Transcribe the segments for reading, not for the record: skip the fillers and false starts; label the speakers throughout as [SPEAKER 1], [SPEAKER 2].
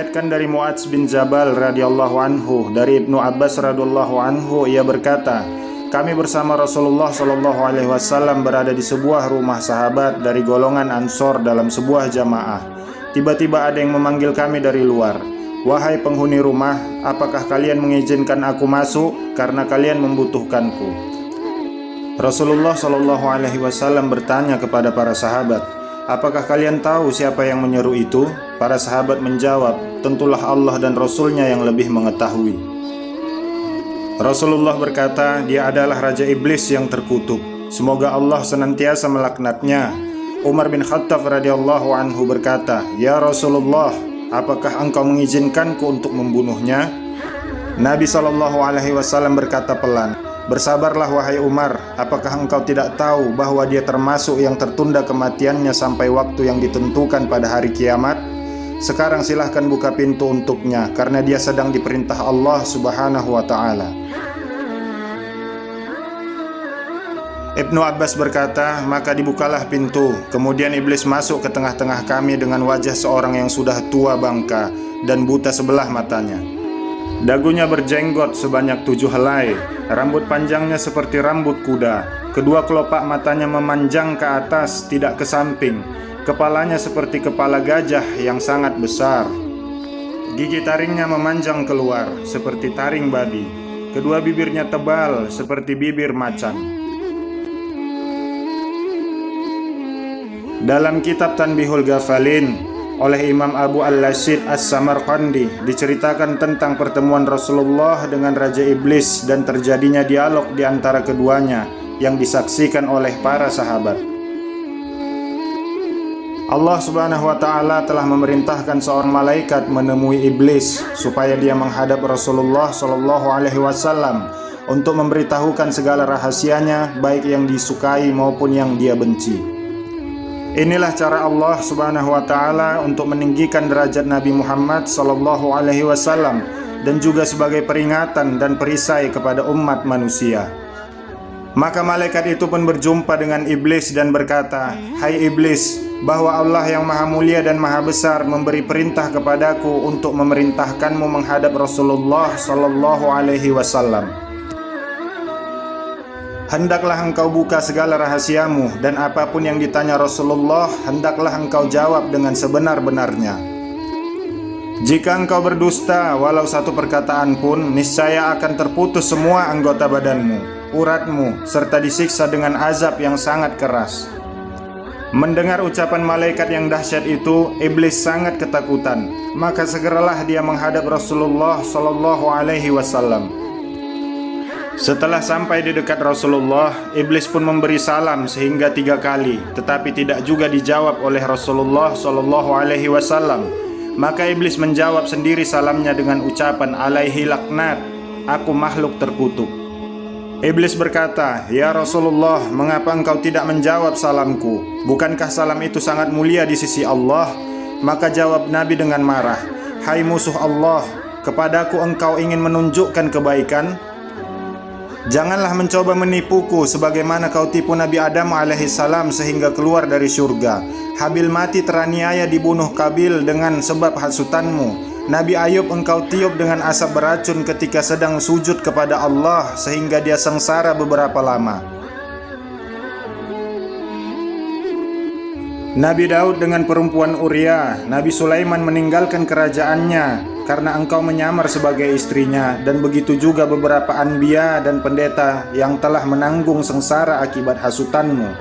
[SPEAKER 1] Diriwayatkan dari Muadz bin Jabal radhiyallahu anhu dari Ibnu Abbas radhiyallahu anhu, ia berkata, kami bersama Rasulullah shallallahu alaihi wasallam berada di sebuah rumah sahabat dari golongan Ansor dalam sebuah jamaah. Tiba-tiba ada yang memanggil kami dari luar. Wahai penghuni rumah, apakah kalian mengizinkan aku masuk karena kalian membutuhkanku? Rasulullah shallallahu alaihi wasallam bertanya kepada para sahabat, apakah kalian tahu siapa yang menyeru itu? Para sahabat menjawab, tentulah Allah dan Rasulnya yang lebih mengetahui. Rasulullah berkata, dia adalah Raja Iblis yang terkutuk. Semoga Allah senantiasa melaknatnya. Umar bin Khattab radhiyallahu anhu berkata, ya Rasulullah, apakah engkau mengizinkanku untuk membunuhnya? Nabi SAW berkata pelan, bersabarlah wahai Umar, apakah engkau tidak tahu bahwa dia termasuk yang tertunda kematiannya sampai waktu yang ditentukan pada hari kiamat? Sekarang silahkan buka pintu untuknya, karena dia sedang diperintah Allah subhanahu wa ta'ala. Ibnu Abbas berkata, maka dibukalah pintu. Kemudian iblis masuk ke tengah-tengah kami dengan wajah seorang yang sudah tua bangka dan buta sebelah matanya. Dagunya berjenggot sebanyak 7 helai, rambut panjangnya seperti rambut kuda, kedua kelopak matanya memanjang ke atas, tidak ke samping. Kepalanya seperti kepala gajah yang sangat besar. Gigi taringnya memanjang keluar seperti taring babi. Kedua bibirnya tebal seperti bibir macan. Dalam kitab Tanbihul Ghafalin oleh Imam Abu Al-Lasyid As-Samarqandi diceritakan tentang pertemuan Rasulullah dengan Raja Iblis dan terjadinya dialog di antara keduanya yang disaksikan oleh para sahabat. Allah subhanahu wa ta'ala telah memerintahkan seorang malaikat menemui iblis supaya dia menghadap Rasulullah sallallahu alaihi wasallam untuk memberitahukan segala rahasianya, baik yang disukai maupun yang dia benci. Inilah cara Allah subhanahu wa ta'ala untuk meninggikan derajat Nabi Muhammad sallallahu alaihi wasallam dan juga sebagai peringatan dan perisai kepada umat manusia. Maka malaikat itu pun berjumpa dengan iblis dan berkata, hai iblis, bahwa Allah yang maha mulia dan maha besar memberi perintah kepadaku untuk memerintahkanmu menghadap Rasulullah sallallahu alaihi wasallam. Hendaklah engkau buka segala rahasiamu, dan apapun yang ditanya Rasulullah, hendaklah engkau jawab dengan sebenar-benarnya. Jika engkau berdusta walau satu perkataan pun, niscaya akan terputus semua anggota badanmu, uratmu, serta disiksa dengan azab yang sangat keras. Mendengar ucapan malaikat yang dahsyat itu, iblis sangat ketakutan. Maka segeralah dia menghadap Rasulullah sallallahu alaihi wasallam. Setelah sampai di dekat Rasulullah, iblis pun memberi salam sehingga 3 kali, tetapi tidak juga dijawab oleh Rasulullah sallallahu alaihi wasallam. Maka iblis menjawab sendiri salamnya dengan ucapan alaihi laknat, aku makhluk terkutuk. Iblis berkata, ya Rasulullah, mengapa engkau tidak menjawab salamku? Bukankah salam itu sangat mulia di sisi Allah? Maka jawab Nabi dengan marah, hai musuh Allah, kepadaku engkau ingin menunjukkan kebaikan? Janganlah mencoba menipuku sebagaimana kau tipu Nabi Adam alaihissalam sehingga keluar dari surga. Habil mati teraniaya dibunuh Kabil dengan sebab hasutanmu. Nabi Ayub engkau tiup dengan asap beracun ketika sedang sujud kepada Allah sehingga dia sengsara beberapa lama. Nabi Daud dengan perempuan Uria. Nabi Sulaiman meninggalkan kerajaannya karena engkau menyamar sebagai istrinya, dan begitu juga beberapa anbiya dan pendeta yang telah menanggung sengsara akibat hasutanmu.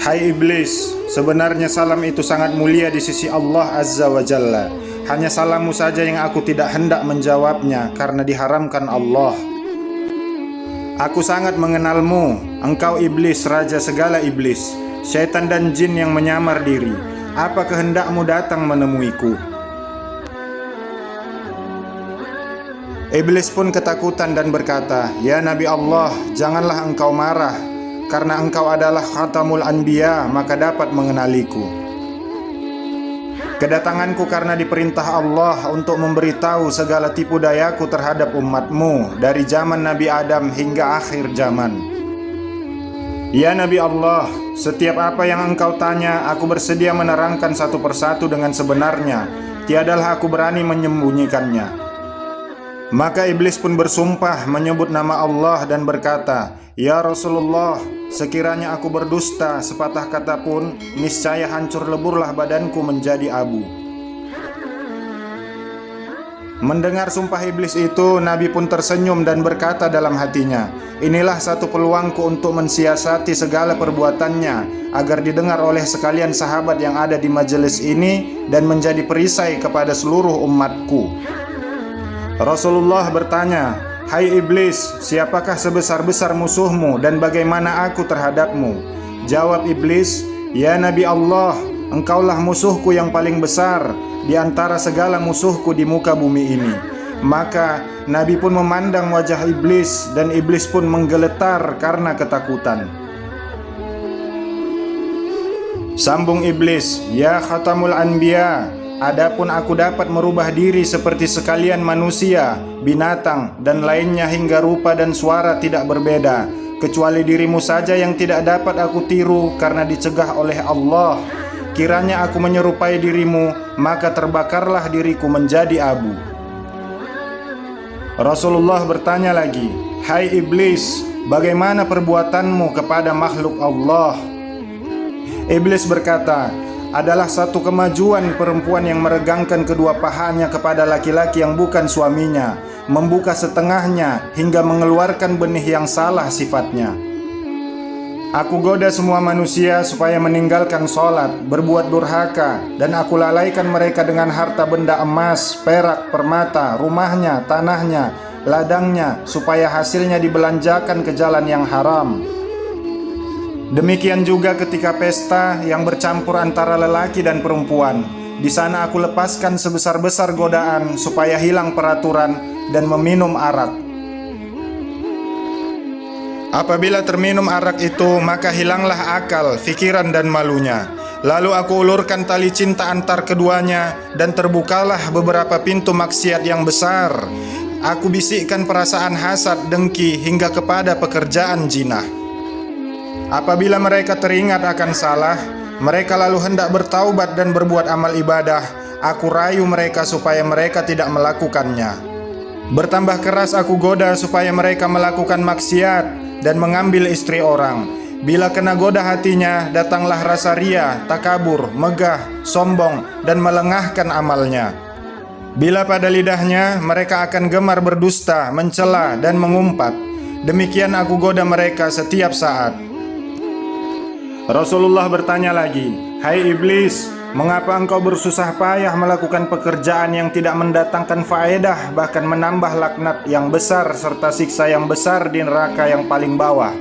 [SPEAKER 1] Hai iblis, sebenarnya salam itu sangat mulia di sisi Allah Azza wa Jalla. Hanya salammu saja yang aku tidak hendak menjawabnya karena diharamkan Allah. Aku sangat mengenalmu, engkau iblis, raja segala iblis, syaitan dan jin yang menyamar diri. Apa kehendakmu datang menemuiku? Iblis pun ketakutan dan berkata, ya Nabi Allah, janganlah engkau marah, karena engkau adalah khatamul anbiya, maka dapat mengenaliku. Kedatanganku karena diperintah Allah untuk memberitahu segala tipu dayaku terhadap umatmu dari zaman Nabi Adam hingga akhir zaman. Ya Nabi Allah, setiap apa yang engkau tanya, aku bersedia menerangkan satu persatu dengan sebenarnya. tiadalah aku berani menyembunyikannya. Maka iblis pun bersumpah menyebut nama Allah dan berkata, "Ya Rasulullah, sekiranya aku berdusta sepatah kata pun, niscaya hancur leburlah badanku menjadi abu." Mendengar sumpah iblis itu, Nabi pun tersenyum dan berkata dalam hatinya, "Inilah satu peluangku untuk mensiasati segala perbuatannya, agar didengar oleh sekalian sahabat yang ada di majelis ini dan menjadi perisai kepada seluruh umatku." Rasulullah bertanya, "Hai iblis, siapakah sebesar-besar musuhmu dan bagaimana aku terhadapmu?" Jawab iblis, "Ya Nabi Allah, engkaulah musuhku yang paling besar di antara segala musuhku di muka bumi ini." Maka Nabi pun memandang wajah iblis dan iblis pun menggeletar karena ketakutan. Sambung iblis, "Ya khatamul anbiya, adapun aku dapat merubah diri seperti sekalian manusia, binatang, dan lainnya hingga rupa dan suara tidak berbeda, kecuali dirimu saja yang tidak dapat aku tiru karena dicegah oleh Allah. Kiranya aku menyerupai dirimu, maka terbakarlah diriku menjadi abu." Rasulullah bertanya lagi, "Hai iblis, bagaimana perbuatanmu kepada makhluk Allah?" Iblis berkata, "Adalah satu kemajuan perempuan yang meregangkan kedua pahanya kepada laki-laki yang bukan suaminya, membuka setengahnya hingga mengeluarkan benih yang salah sifatnya. Aku goda semua manusia supaya meninggalkan sholat, berbuat durhaka, dan aku lalaikan mereka dengan harta benda emas, perak, permata, rumahnya, tanahnya, ladangnya, supaya hasilnya dibelanjakan ke jalan yang haram. Demikian juga ketika pesta yang bercampur antara lelaki dan perempuan. Di sana aku lepaskan sebesar-besar godaan supaya hilang peraturan dan meminum arak. Apabila terminum arak itu, maka hilanglah akal, fikiran dan malunya. Lalu aku ulurkan tali cinta antar keduanya dan terbukalah beberapa pintu maksiat yang besar. Aku bisikkan perasaan hasad, dengki hingga kepada pekerjaan jinah. Apabila mereka teringat akan salah, mereka lalu hendak bertaubat dan berbuat amal ibadah. Aku rayu mereka supaya mereka tidak melakukannya. Bertambah keras aku goda supaya mereka melakukan maksiat dan mengambil istri orang. Bila kena goda hatinya, datanglah rasa ria, takabur, megah, sombong, dan melengahkan amalnya. Bila pada lidahnya, mereka akan gemar berdusta, mencela, dan mengumpat. Demikian aku goda mereka setiap saat. Rasulullah bertanya lagi, "Hai iblis, mengapa engkau bersusah payah melakukan pekerjaan yang tidak mendatangkan faedah, bahkan menambah laknat yang besar serta siksa yang besar di neraka yang paling bawah?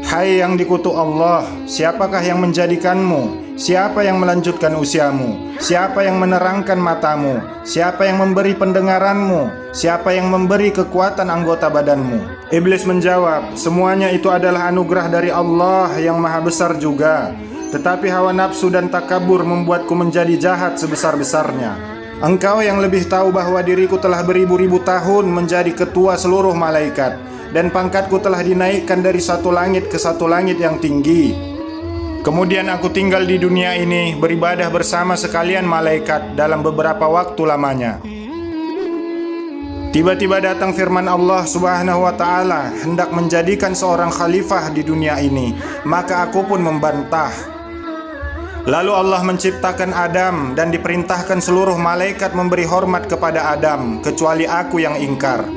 [SPEAKER 1] Hai yang dikutuk Allah, siapakah yang menjadikanmu? Siapa yang melanjutkan usiamu? Siapa yang menerangkan matamu? Siapa yang memberi pendengaranmu? Siapa yang memberi kekuatan anggota badanmu?" Iblis menjawab, "Semuanya itu adalah anugerah dari Allah yang maha besar juga. Tetapi hawa nafsu dan takabur membuatku menjadi jahat sebesar-besarnya. Engkau yang lebih tahu bahwa diriku telah beribu-ribu tahun menjadi ketua seluruh malaikat, dan pangkatku telah dinaikkan dari satu langit ke satu langit yang tinggi. Kemudian aku tinggal di dunia ini beribadah bersama sekalian malaikat dalam beberapa waktu lamanya. Tiba-tiba datang firman Allah Subhanahu wa ta'ala hendak menjadikan seorang khalifah di dunia ini, maka aku pun membantah. Lalu Allah menciptakan Adam dan diperintahkan seluruh malaikat memberi hormat kepada Adam, kecuali aku yang ingkar.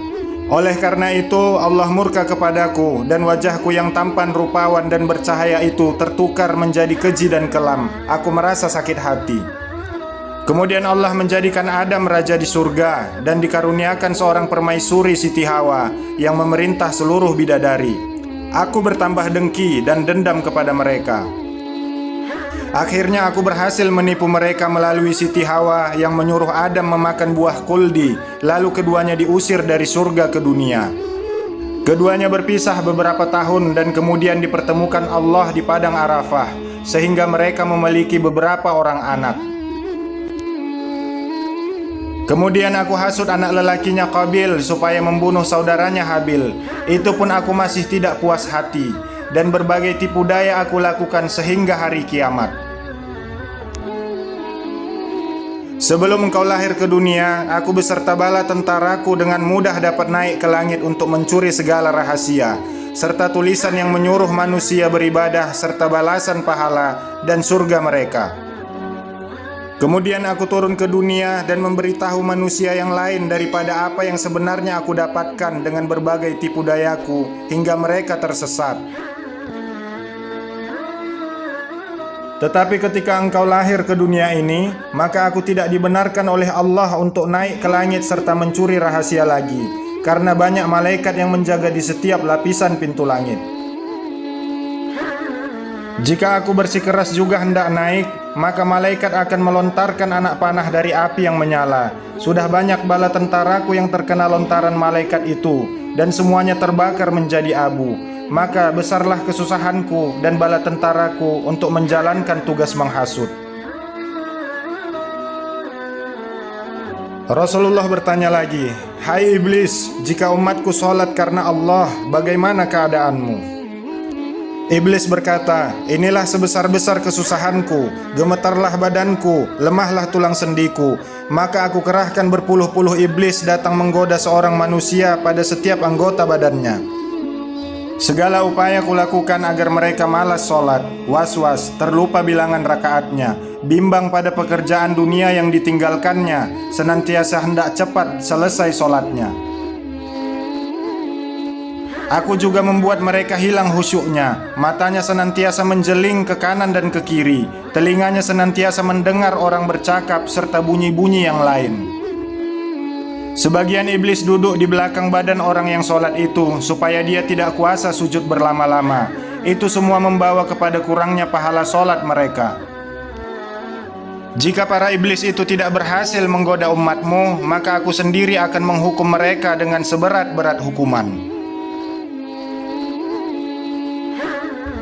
[SPEAKER 1] Oleh karena itu Allah murka kepadaku, dan wajahku yang tampan, rupawan, dan bercahaya itu tertukar menjadi keji dan kelam. Aku merasa sakit hati. Kemudian Allah menjadikan Adam raja di surga dan dikaruniakan seorang permaisuri Siti Hawa yang memerintah seluruh bidadari. Aku bertambah dengki dan dendam kepada mereka. Akhirnya aku berhasil menipu mereka melalui Siti Hawa yang menyuruh Adam memakan buah kuldi, lalu keduanya diusir dari surga ke dunia. Keduanya berpisah beberapa tahun dan kemudian dipertemukan Allah di padang Arafah, sehingga mereka memiliki beberapa orang anak. Kemudian aku hasut anak lelakinya Qabil supaya membunuh saudaranya Habil. Itu pun aku masih tidak puas hati, dan berbagai tipu daya aku lakukan sehingga hari kiamat. Sebelum engkau lahir ke dunia, aku beserta bala tentaraku dengan mudah dapat naik ke langit untuk mencuri segala rahasia, serta tulisan yang menyuruh manusia beribadah, serta balasan pahala dan surga mereka. Kemudian aku turun ke dunia dan memberitahu manusia yang lain daripada apa yang sebenarnya aku dapatkan dengan berbagai tipu dayaku, hingga mereka tersesat. Tetapi ketika engkau lahir ke dunia ini, maka aku tidak dibenarkan oleh Allah untuk naik ke langit serta mencuri rahasia lagi, karena banyak malaikat yang menjaga di setiap lapisan pintu langit. Jika aku bersikeras juga hendak naik, maka malaikat akan melontarkan anak panah dari api yang menyala. Sudah banyak bala tentaraku yang terkena lontaran malaikat itu, dan semuanya terbakar menjadi abu. Maka besarlah kesusahanku dan bala tentaraku untuk menjalankan tugas menghasut. Rasulullah bertanya lagi, "Hai iblis, jika umatku sholat karena Allah, bagaimana keadaanmu?" Iblis berkata, "Inilah sebesar-besar kesusahanku, gemetarlah badanku, lemahlah tulang sendiku. Maka aku kerahkan berpuluh-puluh iblis datang menggoda seorang manusia pada setiap anggota badannya. Segala upaya kulakukan agar mereka malas sholat, was-was, terlupa bilangan rakaatnya, bimbang pada pekerjaan dunia yang ditinggalkannya, senantiasa hendak cepat selesai sholatnya. Aku juga membuat mereka hilang khusyuknya, matanya senantiasa menjeling ke kanan dan ke kiri, telinganya senantiasa mendengar orang bercakap serta bunyi-bunyi yang lain. Sebagian iblis duduk di belakang badan orang yang sholat itu, supaya dia tidak kuasa sujud berlama-lama. Itu semua membawa kepada kurangnya pahala sholat mereka. Jika para iblis itu tidak berhasil menggoda umatmu, maka aku sendiri akan menghukum mereka dengan seberat-berat hukuman."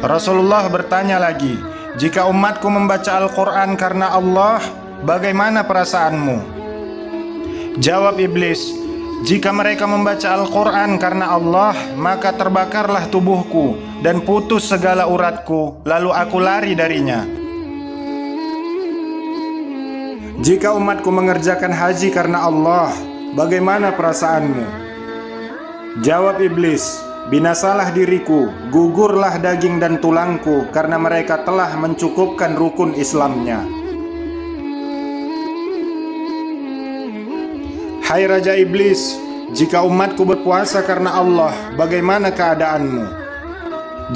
[SPEAKER 1] Rasulullah bertanya lagi, "Jika umatku membaca Al-Quran karena Allah, bagaimana perasaanmu?" Jawab iblis, "Jika mereka membaca Al-Quran karena Allah, maka terbakarlah tubuhku dan putus segala uratku, lalu aku lari darinya. Jika umatku mengerjakan haji karena Allah, bagaimana perasaanmu?" Jawab iblis, "Binasalah diriku, gugurlah daging dan tulangku, karena mereka telah mencukupkan rukun Islamnya." Hai Raja Iblis, jika umatku berpuasa karena Allah, bagaimana keadaanmu?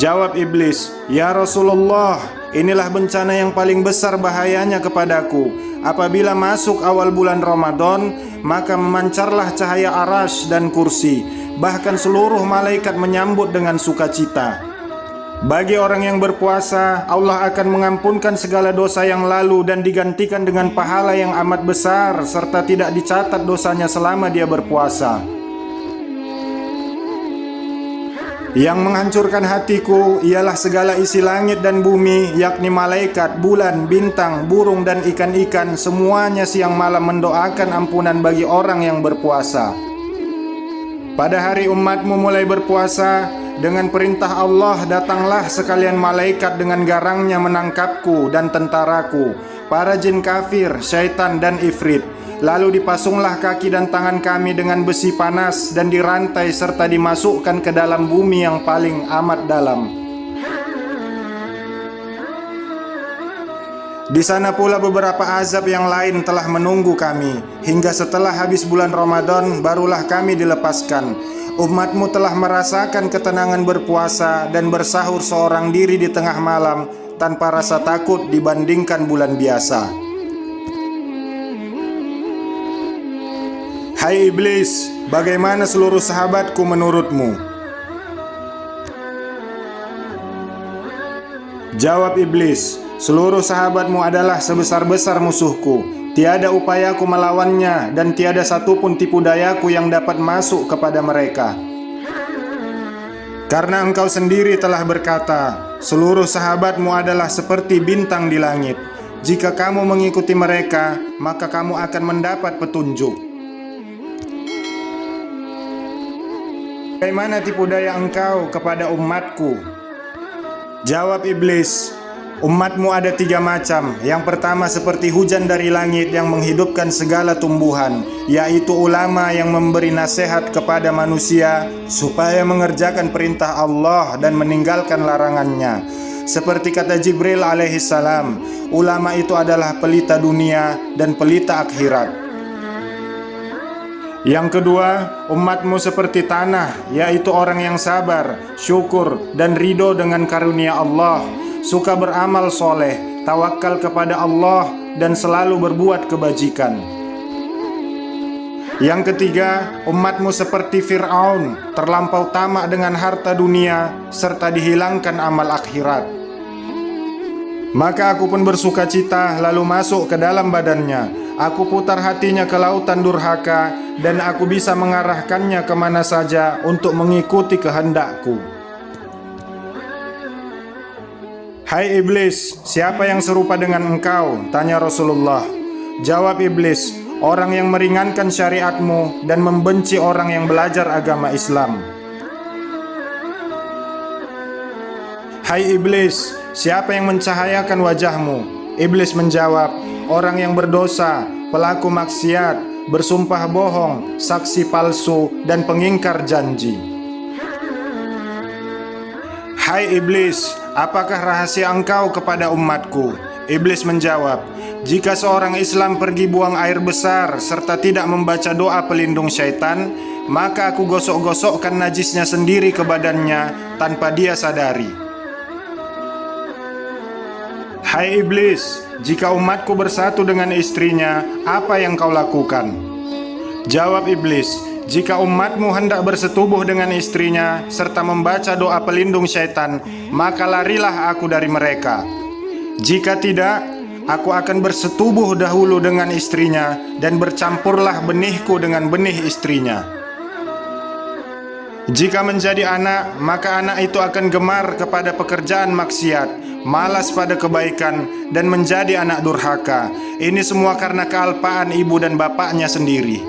[SPEAKER 1] Jawab iblis, "Ya Rasulullah, inilah bencana yang paling besar bahayanya kepadaku. Apabila masuk awal bulan Ramadan, maka memancarlah cahaya arasy dan kursi, bahkan seluruh malaikat menyambut dengan sukacita. Bagi orang yang berpuasa, Allah akan mengampunkan segala dosa yang lalu dan digantikan dengan pahala yang amat besar, serta tidak dicatat dosanya selama dia berpuasa. Yang menghancurkan hatiku ialah segala isi langit dan bumi, yakni malaikat, bulan, bintang, burung dan ikan-ikan, semuanya siang malam mendoakan ampunan bagi orang yang berpuasa. Pada hari umatmu mulai berpuasa, dengan perintah Allah datanglah sekalian malaikat dengan garangnya menangkapku dan tentaraku, para jin kafir, syaitan dan ifrit. Lalu dipasunglah kaki dan tangan kami dengan besi panas dan dirantai serta dimasukkan ke dalam bumi yang paling amat dalam. Di sana pula beberapa azab yang lain telah menunggu kami, hingga setelah habis bulan Ramadan barulah kami dilepaskan. Umatmu telah merasakan ketenangan berpuasa dan bersahur seorang diri di tengah malam tanpa rasa takut dibandingkan bulan biasa. Hai iblis, bagaimana seluruh sahabatku menurutmu? Jawab iblis, "Seluruh sahabatmu adalah sebesar-besar musuhku. Tiada upayaku melawannya dan tiada satupun tipu dayaku yang dapat masuk kepada mereka. Karena engkau sendiri telah berkata, seluruh sahabatmu adalah seperti bintang di langit. Jika kamu mengikuti mereka, maka kamu akan mendapat petunjuk." Bagaimana tipu daya engkau kepada umatku? Jawab iblis, Umatmu ada 3 macam. Yang pertama seperti hujan dari langit yang menghidupkan segala tumbuhan, yaitu ulama yang memberi nasihat kepada manusia supaya mengerjakan perintah Allah dan meninggalkan larangannya. Seperti kata Jibril alaihissalam, ulama itu adalah pelita dunia dan pelita akhirat. Yang kedua, umatmu seperti tanah, yaitu orang yang sabar, syukur, dan ridho dengan karunia Allah, suka beramal soleh, tawakal kepada Allah, dan selalu berbuat kebajikan. Yang ketiga, umatmu seperti Fir'aun, terlampau tamak dengan harta dunia, serta dihilangkan amal akhirat. Maka aku pun bersuka cita lalu masuk ke dalam badannya. Aku putar hatinya ke lautan durhaka, dan aku bisa mengarahkannya kemana saja untuk mengikuti kehendakku. Hai iblis, siapa yang serupa dengan engkau? Tanya Rasulullah. Jawab iblis, orang yang meringankan syariatmu dan membenci orang yang belajar agama Islam. Hai iblis, siapa yang mencahayakan wajahmu? Iblis menjawab, orang yang berdosa, pelaku maksiat, bersumpah bohong, saksi palsu, dan pengingkar janji. Hai iblis, apakah rahasia engkau kepada umatku? Iblis menjawab, jika seorang Islam pergi buang air besar serta tidak membaca doa pelindung syaitan, maka aku gosok-gosokkan najisnya sendiri ke badannya tanpa dia sadari. Hai iblis, jika umatku bersatu dengan istrinya, apa yang kau lakukan? Jawab iblis, jika umatmu hendak bersetubuh dengan istrinya serta membaca doa pelindung syaitan, maka larilah aku dari mereka. Jika tidak, aku akan bersetubuh dahulu dengan istrinya, dan bercampurlah benihku dengan benih istrinya. Jika menjadi anak, maka anak itu akan gemar kepada pekerjaan maksiat, malas pada kebaikan, dan menjadi anak durhaka. Ini semua karena kealpaan ibu dan bapaknya sendiri.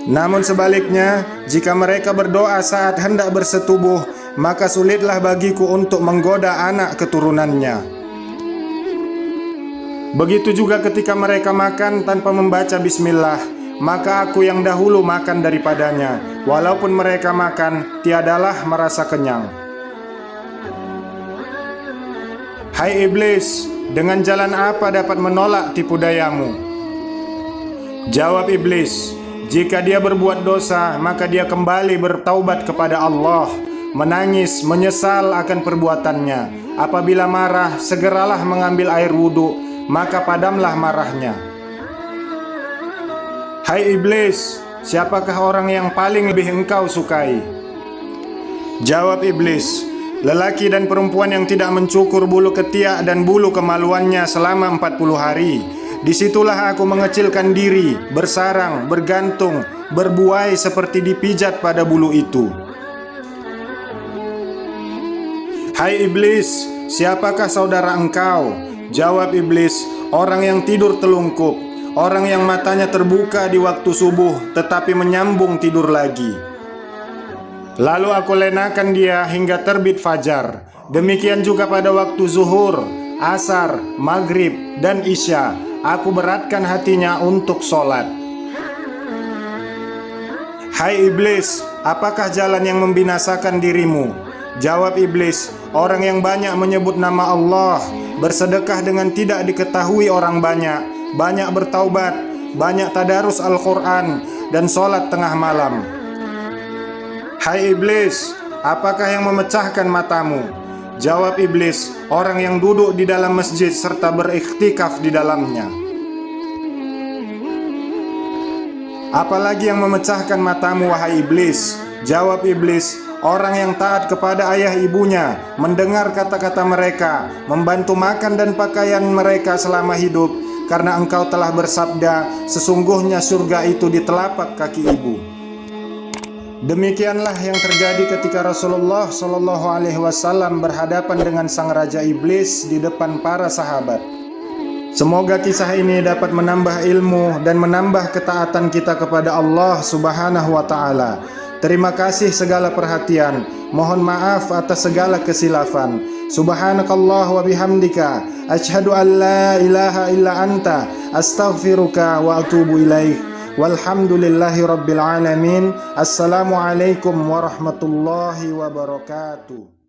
[SPEAKER 1] Namun sebaliknya, jika mereka berdoa saat hendak bersetubuh, maka sulitlah bagiku untuk menggoda anak keturunannya. Begitu juga ketika mereka makan tanpa membaca bismillah, maka aku yang dahulu makan daripadanya, walaupun mereka makan tiadalah merasa kenyang. Hai iblis, dengan jalan apa dapat menolak tipu dayamu? Jawab iblis, jika dia berbuat dosa, maka dia kembali bertaubat kepada Allah, menangis, menyesal akan perbuatannya. Apabila marah, segeralah mengambil air wudhu, maka padamlah marahnya. Hai iblis, siapakah orang yang paling lebih engkau sukai? Jawab iblis, lelaki dan perempuan yang tidak mencukur bulu ketiak dan bulu kemaluannya selama 40 hari. Disitulah aku mengecilkan diri, bersarang, bergantung, berbuai seperti dipijat pada bulu itu. Hai iblis, siapakah saudara engkau? Jawab iblis, orang yang tidur telungkup, orang yang matanya terbuka di waktu subuh tetapi menyambung tidur lagi. Lalu aku lenakan dia hingga terbit fajar. Demikian juga pada waktu zuhur, asar, maghrib, dan isya. Aku beratkan hatinya untuk sholat. Hai iblis, apakah jalan yang membinasakan dirimu? Jawab iblis, orang yang banyak menyebut nama Allah, bersedekah dengan tidak diketahui orang banyak, banyak bertaubat, banyak tadarus Al-Quran, dan sholat tengah malam. Hai iblis, apakah yang memecahkan matamu? Jawab iblis, orang yang duduk di dalam masjid serta beriktikaf di dalamnya. Apalagi yang memecahkan matamu, wahai iblis? Jawab iblis, orang yang taat kepada ayah ibunya, mendengar kata-kata mereka, membantu makan dan pakaian mereka selama hidup, karena engkau telah bersabda, sesungguhnya surga itu di telapak kaki ibu. Demikianlah yang terjadi ketika Rasulullah SAW berhadapan dengan sang raja iblis di depan para sahabat. Semoga kisah ini dapat menambah ilmu dan menambah ketaatan kita kepada Allah Subhanahu wa Ta'ala. Terima kasih segala perhatian. Mohon maaf atas segala kesilafan. Subhanakallah wa bihamdika asyhadu an la ilaha illa anta astaghfiruka wa atubu ilaik. Walhamdulillahi rabbil alamin. Assalamualaikum warahmatullahi wabarakatuh.